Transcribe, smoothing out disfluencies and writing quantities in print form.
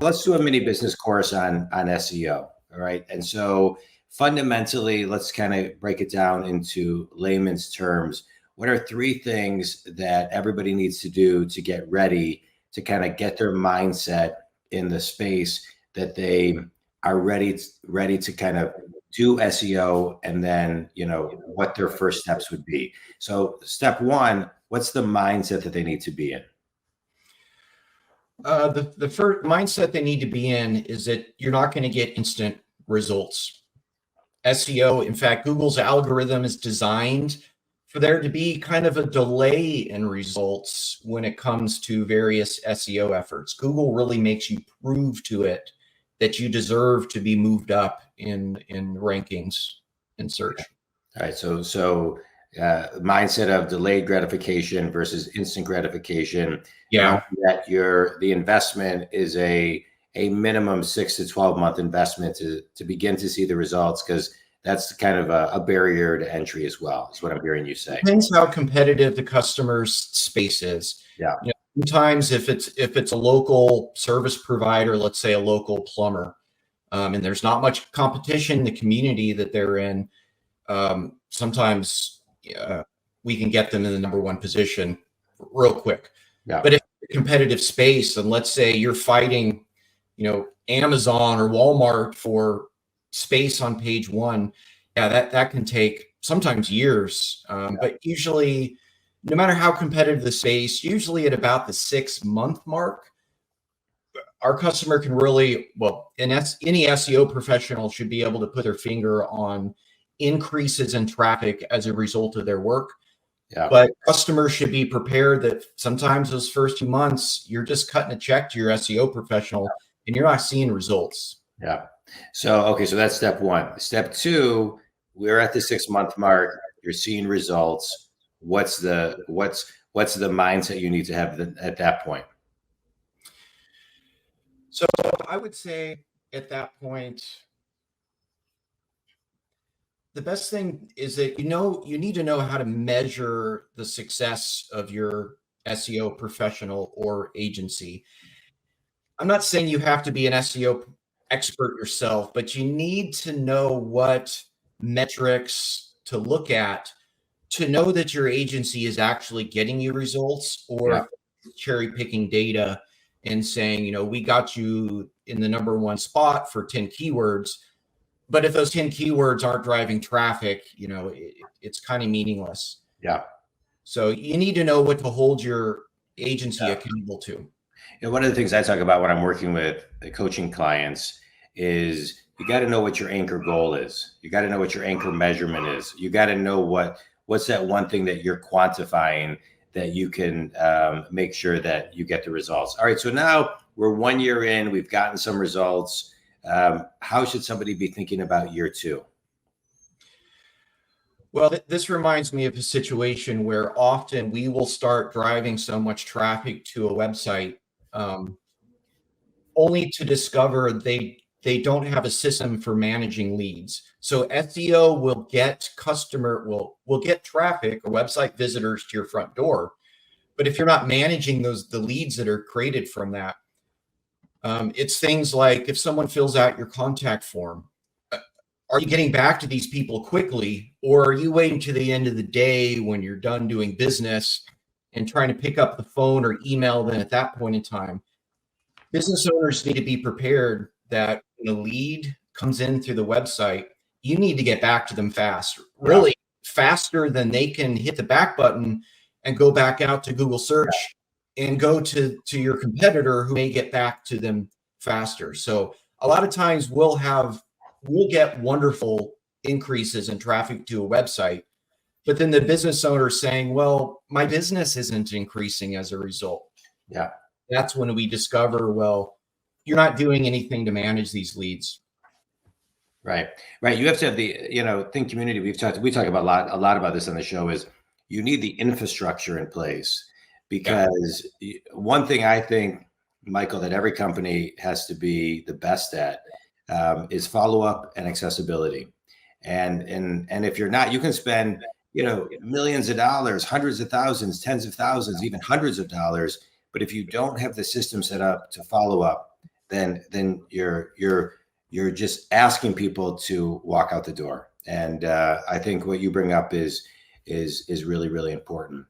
Let's do a mini business course on SEO. All right. And so fundamentally, let's kind of break it down into layman's terms. What are three things that everybody needs to do to get ready to kind of get their mindset in the space that they are ready to kind of do SEO, and then, what their first steps would be. So step one, what's the mindset that they need to be in? The first mindset they need to be in is that you're not going to get instant results. SEO, in fact, Google's algorithm is designed for there to be kind of a delay in results when it comes to various SEO efforts. Google really makes you prove to it that you deserve to be moved up in rankings in search. All right. So mindset of delayed gratification versus instant gratification. Yeah. That the investment is a minimum 6 to 12 month investment to begin to see the results, because that's kind of a barrier to entry as well, is what I'm hearing you say. Depends how competitive the customer's space is. Yeah. Sometimes if it's a local service provider, let's say a local plumber, and there's not much competition in the community that they're in, sometimes we can get them in the number one position real quick. Yeah. But if it's a competitive space, and let's say you're fighting, Amazon or Walmart for space on page one, that can take sometimes years. But usually, no matter how competitive the space, usually at about the 6-month mark, our customer can really, any SEO professional should be able to put their finger on increases in traffic as a result of their work. Yeah. But customers should be prepared that sometimes those first 2 months, you're just cutting a check to your SEO professional and you're not seeing results. Yeah. So, okay. So that's step one. Step two, we're at the 6-month mark. You're seeing results. What's the mindset you need to have at that point? So I would say at that point, the best thing is that, you need to know how to measure the success of your SEO professional or agency. I'm not saying you have to be an SEO expert yourself, but you need to know what metrics to look at to know that your agency is actually getting you results, or cherry picking data and saying, we got you in the number one spot for 10 keywords. But if those 10 keywords aren't driving traffic, it's kind of meaningless. Yeah. So you need to know what to hold your agency accountable to. And one of the things I talk about when I'm working with coaching clients is you got to know what your anchor goal is. You got to know what your anchor measurement is. You got to know what's that one thing that you're quantifying that you can make sure that you get the results. All right. So now we're 1 year in, we've gotten some results. How should somebody be thinking about year two? Well, this reminds me of a situation where often we will start driving so much traffic to a website only to discover they don't have a system for managing leads. So SEO will get will get traffic or website visitors to your front door. But if you're not managing the leads that are created from that, it's things like if someone fills out your contact form, are you getting back to these people quickly, or are you waiting to the end of the day when you're done doing business and trying to pick up the phone or email them at that point in time? Business owners need to be prepared that when a lead comes in through the website, you need to get back to them fast, really faster than they can hit the back button and go back out to Google search and go to your competitor who may get back to them faster. So a lot of times we'll get wonderful increases in traffic to a website, but then the business owner is saying, well, my business isn't increasing as a result. Yeah. That's when we discover, well, you're not doing anything to manage these leads. Right. You have to have the, think community. We talk about a lot about this on the show is you need the infrastructure in place, because one thing I think, Michael, that every company has to be the best at is follow-up and accessibility. And if you're not, you can spend, millions of dollars, hundreds of thousands, tens of thousands, even hundreds of dollars. But if you don't have the system set up to follow up, then you're just asking people to walk out the door. And I think what you bring up is really, really important.